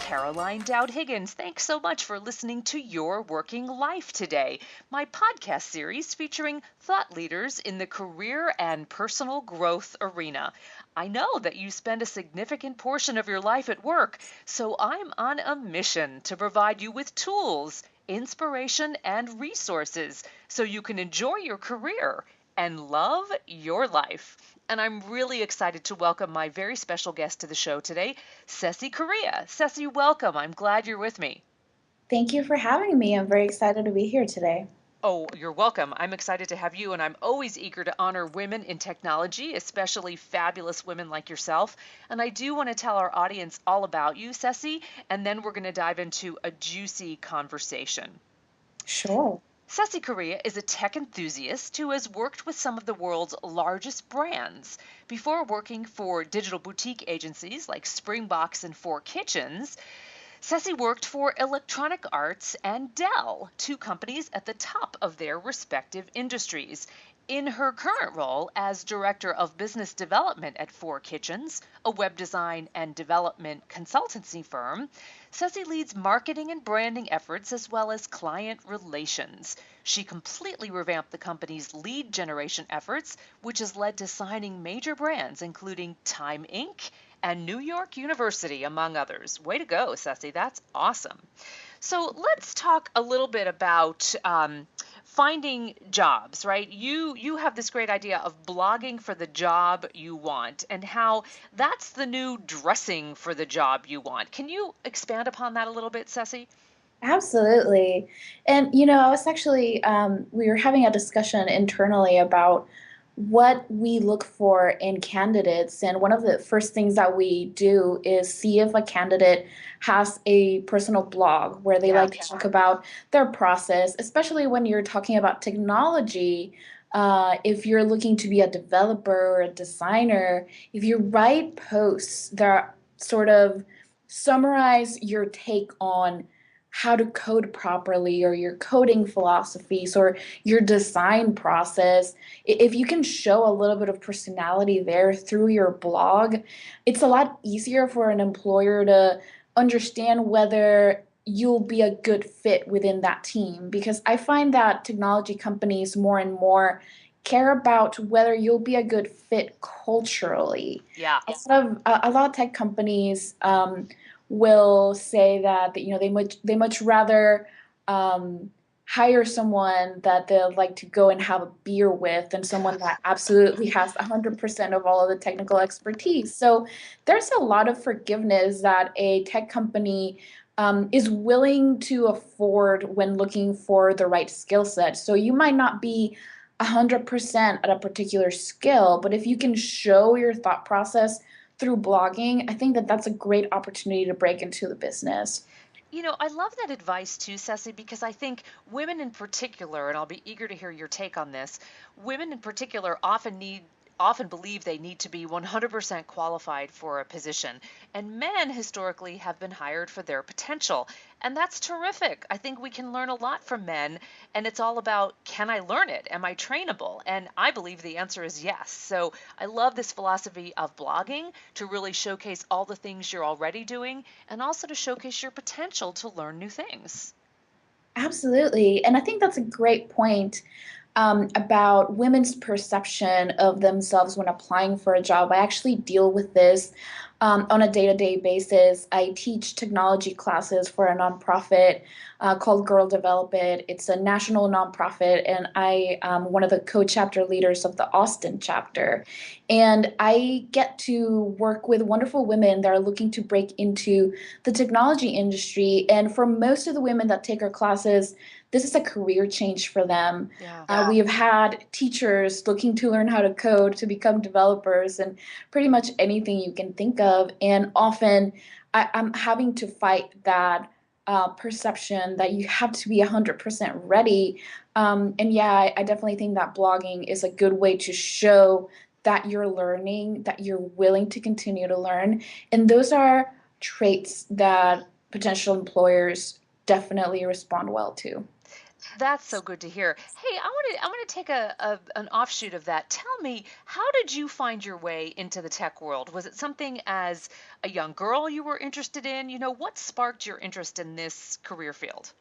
Caroline Dowd-Higgins. Thanks so much for listening to Your Working Life today, my podcast series featuring thought leaders in the career and personal growth arena. I know that you spend a significant portion of your life at work, so I'm on a mission to provide you with tools, inspiration, and resources so you can enjoy your career and love your life. And I'm really excited to welcome my very special guest to the show today, Cecy Correa. Cecy, welcome. I'm glad you're with me. Thank you for having me. I'm very excited to be here today. Oh, you're welcome. I'm excited to have you, and I'm always eager to honor women in technology, especially fabulous women like yourself. And I do want to tell our audience all about you, Cecy, and then we're going to dive into a juicy conversation. Sure. Cecy Correa is a tech enthusiast who has worked with some of the world's largest brands. Before working for digital boutique agencies like Springbox and Four Kitchens, Cecy worked for Electronic Arts and Dell, two companies at the top of their respective industries. In her current role as Director of Business Development at Four Kitchens, a web design and development consultancy firm, Cecy leads marketing and branding efforts as well as client relations. She completely revamped the company's lead generation efforts, which has led to signing major brands including Time Inc. and New York University, among others. Way to go, Cecy. That's awesome. So let's talk a little bit about finding jobs, right? You have this great idea of blogging for the job you want and how that's the new dressing for the job you want. Can you expand upon that a little bit, Cecy? Absolutely. And, I was actually, we were having a discussion internally about what we look for in candidates. And one of the first things that we do is see if a candidate has a personal blog where they Yeah. like to talk about their process, especially when you're talking about technology. If you're looking to be a developer or a designer, if you write posts that sort of summarize your take on how to code properly or your coding philosophies or your design process, if you can show a little bit of personality there through your blog, it's a lot easier for an employer to understand whether you'll be a good fit within that team. Because I find that technology companies more and more care about whether you'll be a good fit culturally. Yeah. A lot of tech companies will say that they much rather hire someone that they'll like to go and have a beer with than someone that absolutely has 100% of all of the technical expertise. So there's a lot of forgiveness that a tech company is willing to afford when looking for the right skill set. So you might not be 100% at a particular skill, but if you can show your thought process through blogging, I think that that's a great opportunity to break into the business. I love that advice too, Ceci, because I think women in particular, and I'll be eager to hear your take on this, women in particular often believe they need to be 100% qualified for a position, and men historically have been hired for their potential. And that's terrific. I think we can learn a lot from men, and it's all about, can I learn it? Am I trainable? And I believe the answer is yes. So I love this philosophy of blogging to really showcase all the things you're already doing and also to showcase your potential to learn new things. Absolutely. And I think that's a great point about women's perception of themselves when applying for a job. I actually deal with this on a day-to-day basis. I teach technology classes for a nonprofit called Girl Develop It. It's a national nonprofit, and I am one of the co-chapter leaders of the Austin chapter. And I get to work with wonderful women that are looking to break into the technology industry. And for most of the women that take our classes, this is a career change for them. Yeah. We have had teachers looking to learn how to code to become developers and pretty much anything you can think of. And often I'm having to fight that perception that you have to be 100% ready. And yeah, I definitely think that blogging is a good way to show that you're learning, that you're willing to continue to learn. And those are traits that potential employers definitely respond well to. That's so good to hear. Hey, I want to take an offshoot of that. Tell me, how did you find your way into the tech world? Was it something as a young girl you were interested in? What sparked your interest in this career field?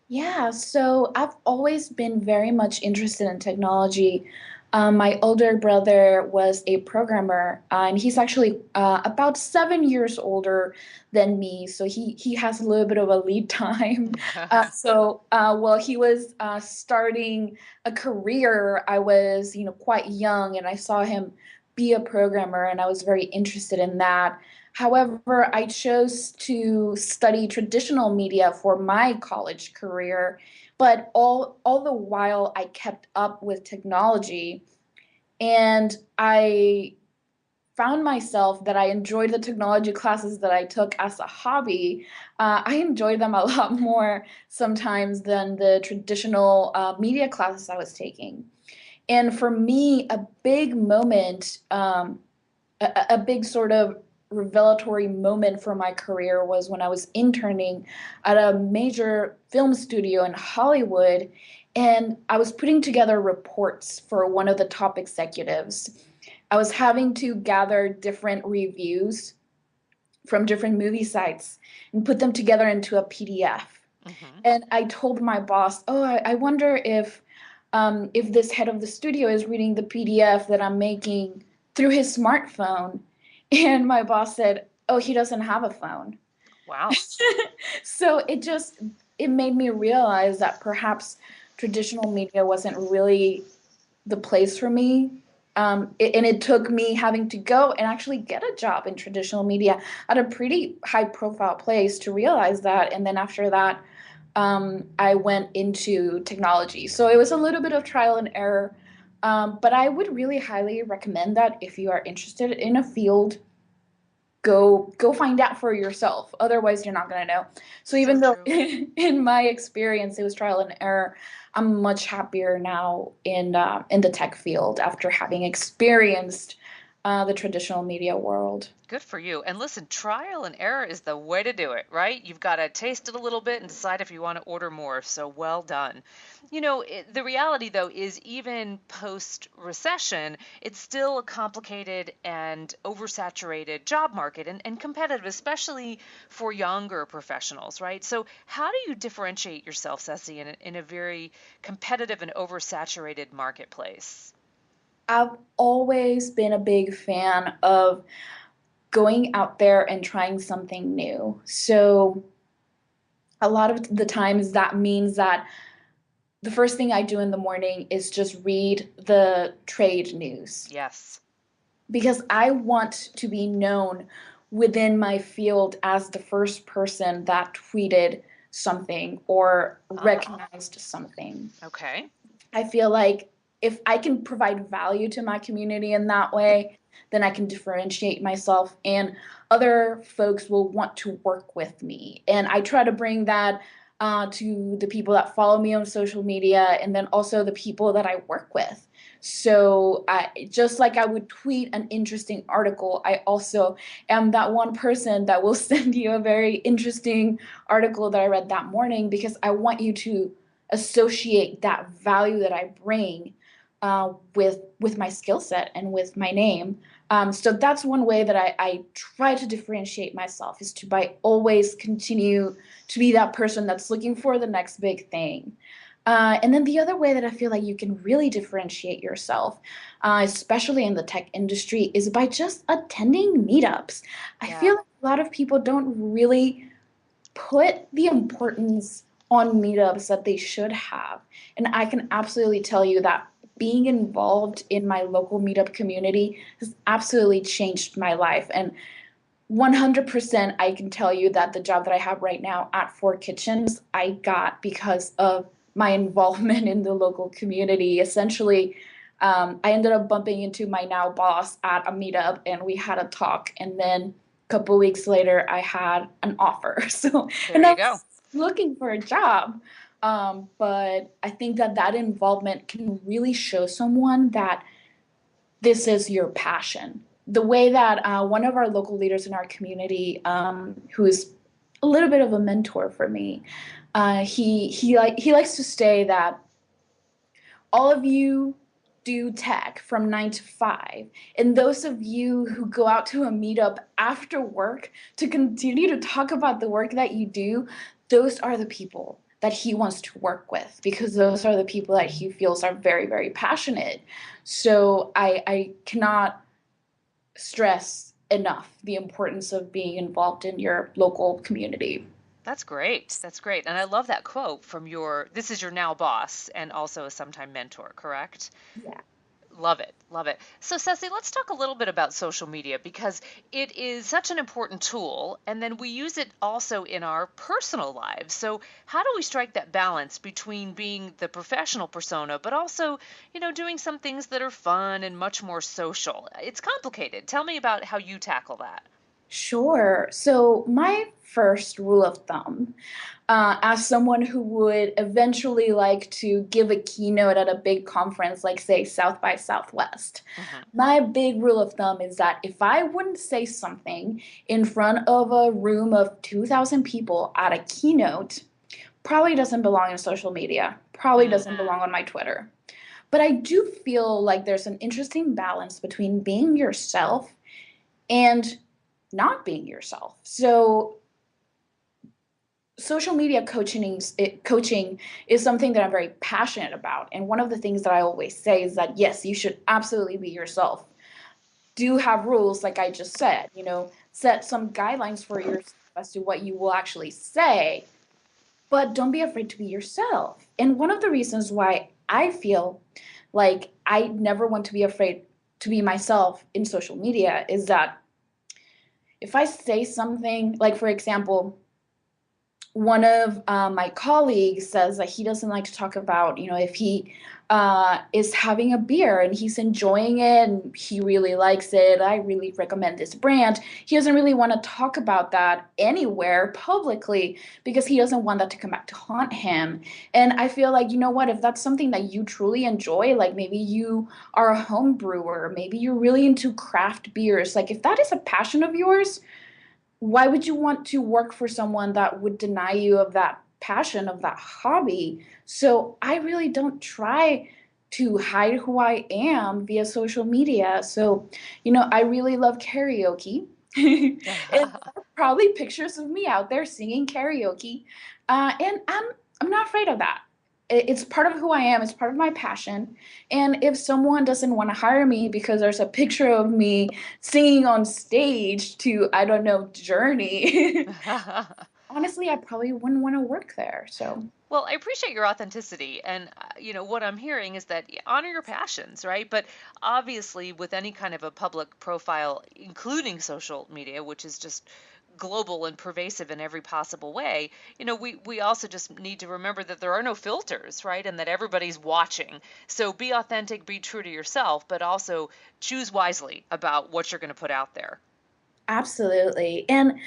Yeah, so I've always been very much interested in technology. My older brother was a programmer, and he's actually about 7 years older than me, so he has a little bit of a lead time. While he was starting a career, I was, quite young, and I saw him be a programmer, and I was very interested in that. However, I chose to study traditional media for my college career, but all the while I kept up with technology, and I found myself that I enjoyed the technology classes that I took as a hobby. I enjoyed them a lot more sometimes than the traditional media classes I was taking. And for me, a big moment, a big sort of revelatory moment for my career was when I was interning at a major film studio in Hollywood, and I was putting together reports for one of the top executives. I was having to gather different reviews from different movie sites and put them together into a PDF. Hmm. And I told my boss, "Oh, I wonder if this head of the studio is reading the PDF that I'm making through his smartphone." And my boss said, "Oh, he doesn't have a phone." Wow. So it made me realize that perhaps traditional media wasn't really the place for me. And it took me having to go and actually get a job in traditional media at a pretty high profile place to realize that. And then after that, I went into technology. So it was a little bit of trial and error. But I would really highly recommend that if you are interested in a field, go find out for yourself. Otherwise, you're not going to know. So So even though true. in my experience it was trial and error, I'm much happier now in the tech field after having experienced the traditional media world. Good for you. And listen, trial and error is the way to do it, right? You've got to taste it a little bit and decide if you want to order more. So well done. The reality, though, is even post recession, it's still a complicated and oversaturated job market and competitive, especially for younger professionals, right? So, how do you differentiate yourself, Ceci, in a very competitive and oversaturated marketplace? I've always been a big fan of going out there and trying something new. So a lot of the times that means that the first thing I do in the morning is just read the trade news Yes. because I want to be known within my field as the first person that tweeted something or Ah, recognized something. okay. I feel like if I can provide value to my community in that way, then I can differentiate myself and other folks will want to work with me. And I try to bring that to the people that follow me on social media and then also the people that I work with. So just like I would tweet an interesting article, I also am that one person that will send you a very interesting article that I read that morning because I want you to associate that value that I bring with my skill set and with my name. So that's one way that I try to differentiate myself is to by always continue to be that person that's looking for the next big thing. And then the other way that I feel like you can really differentiate yourself, especially in the tech industry, is by just attending meetups. I Yeah. feel like a lot of people don't really put the importance on meetups that they should have. And I can absolutely tell you that being involved in my local meetup community has absolutely changed my life. And 100% I can tell you that the job that I have right now at Four Kitchens, I got because of my involvement in the local community. Essentially, I ended up bumping into my now boss at a meetup and we had a talk. And then a couple weeks later, I had an offer. So, There and I you go. was looking for a job. But I think that that involvement can really show someone that this is your passion. The way that one of our local leaders in our community, who is a little bit of a mentor for me. He likes to say that all of you do tech from 9 to 5, and those of you who go out to a meetup after work to continue to talk about the work that you do, those are the people that he wants to work with, because those are the people that he feels are very, very passionate. So I cannot stress enough the importance of being involved in your local community. That's great. That's great. And I love that quote from this is your now boss and also a sometime mentor, correct? Yeah. Love it. Love it. So, Cecy, let's talk a little bit about social media because it is such an important tool, and then we use it also in our personal lives. So, how do we strike that balance between being the professional persona, but also, doing some things that are fun and much more social? It's complicated. Tell me about how you tackle that. Sure. So, my first rule of thumb, as someone who would eventually like to give a keynote at a big conference, like, say, South by Southwest, Hmm. my big rule of thumb is that if I wouldn't say something in front of a room of 2,000 people at a keynote, probably doesn't belong in social media, probably doesn't belong on my Twitter. But I do feel like there's an interesting balance between being yourself and not being yourself. So social media coaching is something that I'm very passionate about. And one of the things that I always say is that, yes, you should absolutely be yourself. Do have rules, like I just said, set some guidelines for yourself as to what you will actually say, but don't be afraid to be yourself. And one of the reasons why I feel like I never want to be afraid to be myself in social media is that if I say something, like, for example, one of my colleagues says that he doesn't like to talk about, if he is having a beer and he's enjoying it and he really likes it, I really recommend this brand. He doesn't really want to talk about that anywhere publicly because he doesn't want that to come back to haunt him. And I feel like, what, if that's something that you truly enjoy, like maybe you are a home brewer, maybe you're really into craft beers, like if that is a passion of yours, why would you want to work for someone that would deny you of that passion, of that hobby? So I really don't try to hide who I am via social media. So, I really love karaoke. And there are probably pictures of me out there singing karaoke. And I'm not afraid of that. It's part of who I am. It's part of my passion. And if someone doesn't want to hire me because there's a picture of me singing on stage to, I don't know, Journey, honestly, I probably wouldn't want to work there. So, Well, I appreciate your authenticity. And, what I'm hearing is that honor your passions, right? But obviously, with any kind of a public profile, including social media, which is just global and pervasive in every possible way, we also just need to remember that there are no filters, right? And that everybody's watching. So be authentic, be true to yourself, but also choose wisely about what you're going to put out there. absolutely. And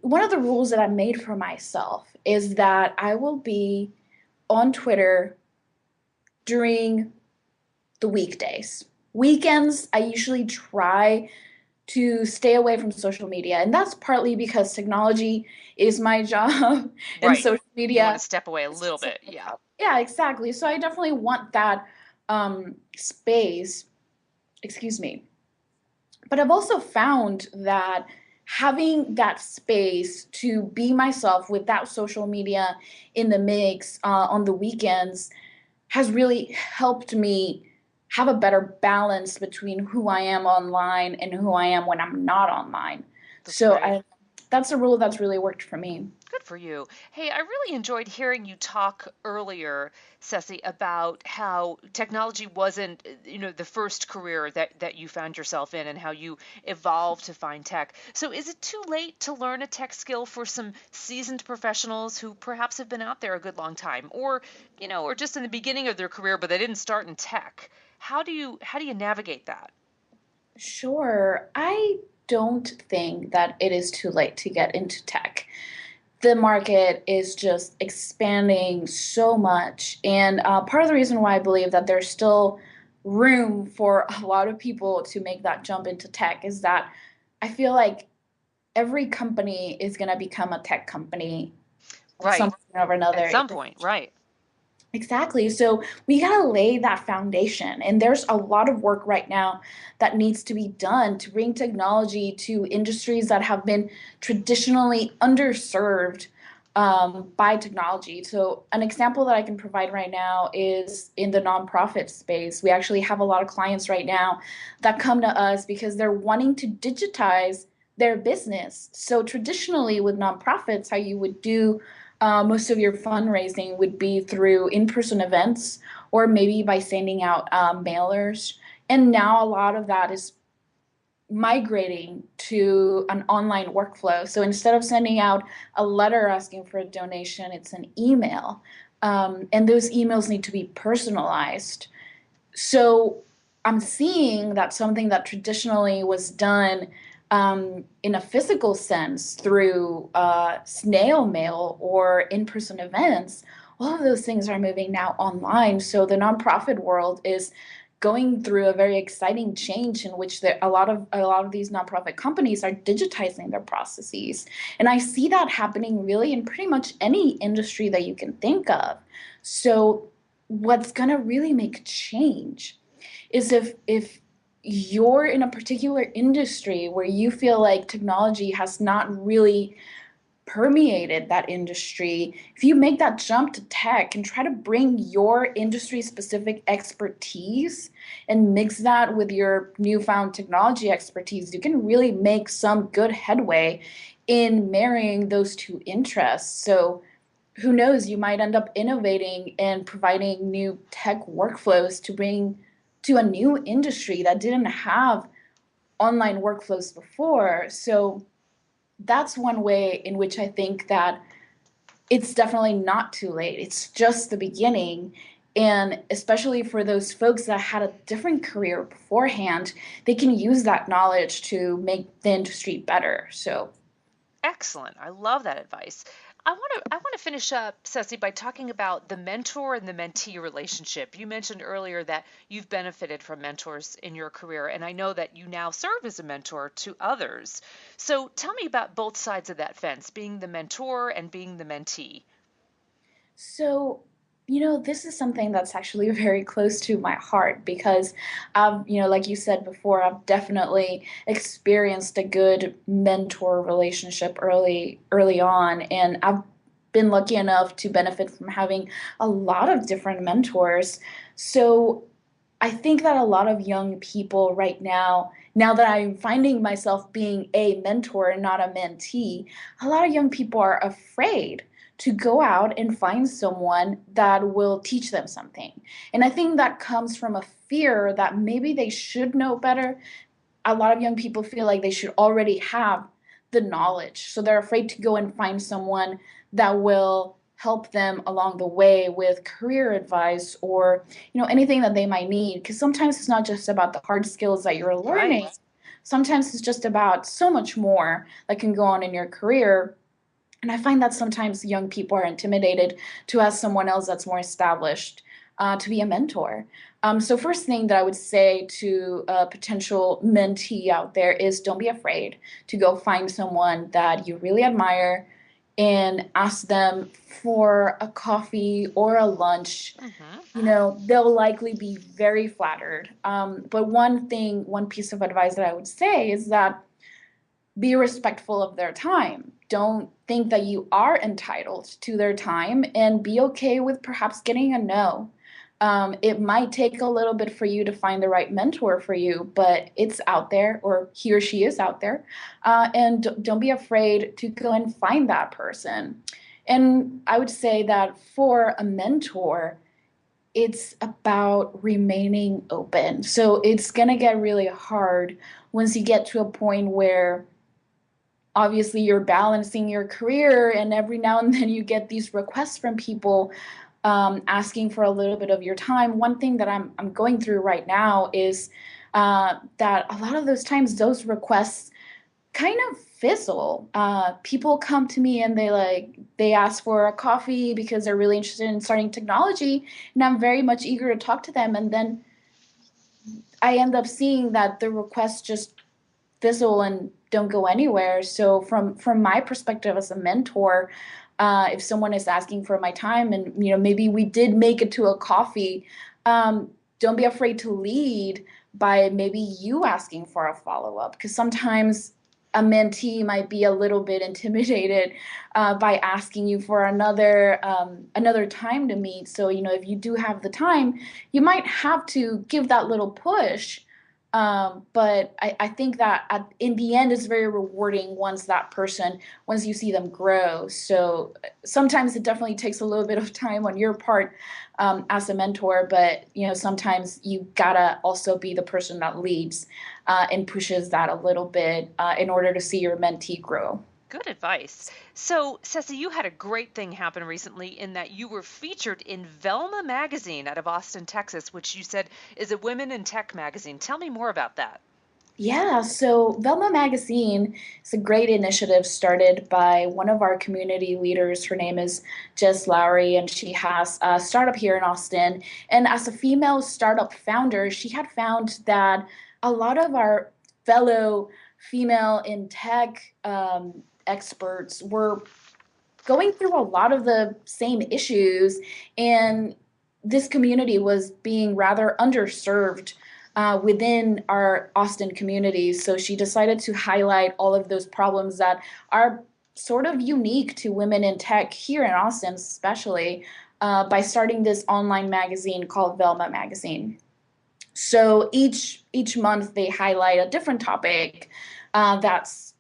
one of the rules that I made for myself is that I will be on Twitter during the weekdays. Weekends, I usually try to stay away from social media. And that's partly because technology is my job and Right. social You want to media step away a is little also bit. my Yeah. job. Yeah, exactly. So I definitely want that space, excuse me. But I've also found that having that space to be myself without social media in the mix on the weekends has really helped me have a better balance between who I am online and who I am when I'm not online. That's So great. that's a rule that's really worked for me. Good for you. Hey, I really enjoyed hearing you talk earlier, Cecy, about how technology wasn't, the first career that you found yourself in and how you evolved to find tech. So is it too late to learn a tech skill for some seasoned professionals who perhaps have been out there a good long time or just in the beginning of their career but they didn't start in tech? How do you navigate that? Sure, I don't think that it is too late to get into tech. The market is just expanding so much. And part of the reason why I believe that there's still room for a lot of people to make that jump into tech is that I feel like every company is going to become a tech company at some Right. point or At another. some point, right. Exactly. So we got to lay that foundation. And there's a lot of work right now that needs to be done to bring technology to industries that have been traditionally underserved by technology. So, an example that I can provide right now is in the nonprofit space. We actually have a lot of clients right now that come to us because they're wanting to digitize their business. So, traditionally, with nonprofits, how you would do most of your fundraising would be through in-person events or maybe by sending out mailers. And now a lot of that is migrating to an online workflow. So instead of sending out a letter asking for a donation, it's an email. And those emails need to be personalized. So I'm seeing that something that traditionally was done in a physical sense through snail mail or in-person events, all of those things are moving now online. So the nonprofit world is going through a very exciting change in which a lot of these nonprofit companies are digitizing their processes. And I see that happening really in pretty much any industry that you can think of. So what's going to really make change is if you're in a particular industry where you feel like technology has not really permeated that industry, if you make that jump to tech and try to bring your industry specific expertise and mix that with your newfound technology expertise, you can really make some good headway in marrying those two interests. So who knows, you might end up innovating and providing new tech workflows to bring to a new industry that didn't have online workflows before. So that's one way in which I think that it's definitely not too late. It's just the beginning. And especially for those folks that had a different career beforehand, they can use that knowledge to make the industry better. So Excellent. I love that advice. I want to finish up, Ceci, by talking about the mentor and the mentee relationship. You mentioned earlier that you've benefited from mentors in your career, and I know that you now serve as a mentor to others. So tell me about both sides of that fence, being the mentor and being the mentee. So, this is something that's actually very close to my heart because like you said before, I've definitely experienced a good mentor relationship early on, and I've been lucky enough to benefit from having a lot of different mentors. So, I think that a lot of young people right now that I'm finding myself being a mentor and not a mentee, a lot of young people are afraid to go out and find someone that will teach them something. And I think that comes from a fear that maybe they should know better. A lot of young people feel like they should already have the knowledge. So they're afraid to go and find someone that will help them along the way with career advice or anything that they might need, because sometimes it's not just about the hard skills that you're learning. Right. Sometimes it's just about so much more that can go on in your career. And I find that sometimes young people are intimidated to ask someone else that's more established to be a mentor. So first thing that I would say to a potential mentee out there is don't be afraid to go find someone that you really admire and ask them for a coffee or a lunch. Hmm. They'll likely be very flattered. But one piece of advice that I would say is that be respectful of their time. Don't think that you are entitled to their time and be okay with perhaps getting a no. It might take a little bit for you to find the right mentor for you, but it's out there, or he or she is out there. And don't be afraid to go and find that person. And I would say that for a mentor, it's about remaining open. So it's going to get really hard once you get to a point where obviously you're balancing your career and every now and then you get these requests from people asking for a little bit of your time. One thing that I'm going through right now is that a lot of those times those requests kind of fizzle. People come to me and they ask for a coffee because they're really interested in starting technology, and I'm very much eager to talk to them, and then I end up seeing that the request just fizzle and don't go anywhere. So from my perspective as a mentor, if someone is asking for my time and maybe we did make it to a coffee, don't be afraid to lead by maybe you asking for a follow-up, because sometimes a mentee might be a little bit intimidated by asking you for another time to meet. So if you do have the time, you might have to give that little push. But I think that in the end, it's very rewarding once you see them grow. So sometimes it definitely takes a little bit of time on your part as a mentor, but sometimes you gotta also be the person that leads and pushes that a little bit in order to see your mentee grow. Good advice. So, Cecy, you had a great thing happen recently in that you were featured in Velma Magazine out of Austin, Texas, which you said is a women in tech magazine. Tell me more about that. Yeah, so Velma Magazine is a great initiative started by one of our community leaders. Her name is Jess Lowry, and she has a startup here in Austin. And as a female startup founder, she had found that a lot of our fellow female in tech experts were going through a lot of the same issues, and this community was being rather underserved within our Austin communities. So she decided to highlight all of those problems that are sort of unique to women in tech here in Austin, especially by starting this online magazine called Velma Magazine. So each month they highlight a different topic that's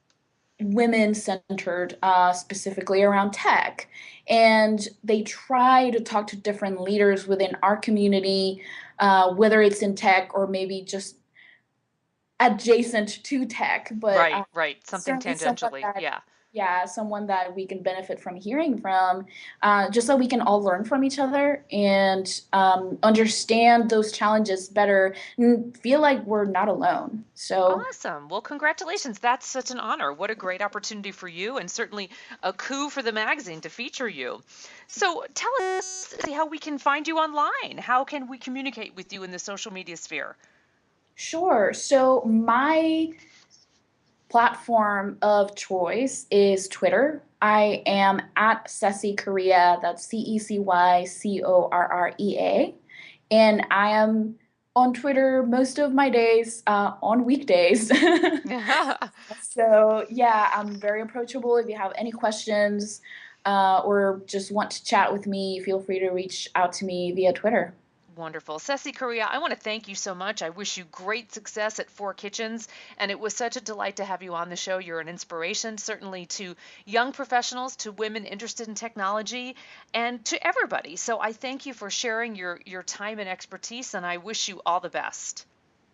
women centered, specifically around tech. And they try to talk to different leaders within our community, whether it's in tech or maybe just adjacent to tech, but Right, right. Something certainly someone tangentially. that, Yeah. yeah, someone that we can benefit from hearing from, just so we can all learn from each other and understand those challenges better and feel like we're not alone. So, Awesome. Well, congratulations. That's such an honor. What a great opportunity for you, and certainly a coup for the magazine to feature you. So tell us how we can find you online. How can we communicate with you in the social media sphere? sure. So, my platform of choice is Twitter. I am at Cecy Correa, that's CECYCORREA. And I am on Twitter most of my days on weekdays. So, yeah, I'm very approachable. If you have any questions or just want to chat with me, feel free to reach out to me via Twitter. Wonderful. Cecy Correa, I want to thank you so much. I wish you great success at Four Kitchens, and it was such a delight to have you on the show. You're an inspiration, certainly to young professionals, to women interested in technology, and to everybody. So I thank you for sharing your time and expertise, and I wish you all the best.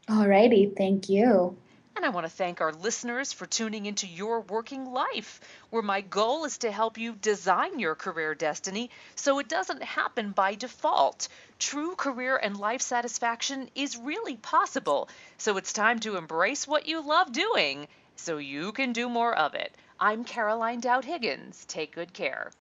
Alrighty, thank you. And I want to thank our listeners for tuning into Your Working Life, where my goal is to help you design your career destiny so it doesn't happen by default. True career and life satisfaction is really possible, so it's time to embrace what you love doing so you can do more of it. I'm Caroline Dowd-Higgins. Take good care.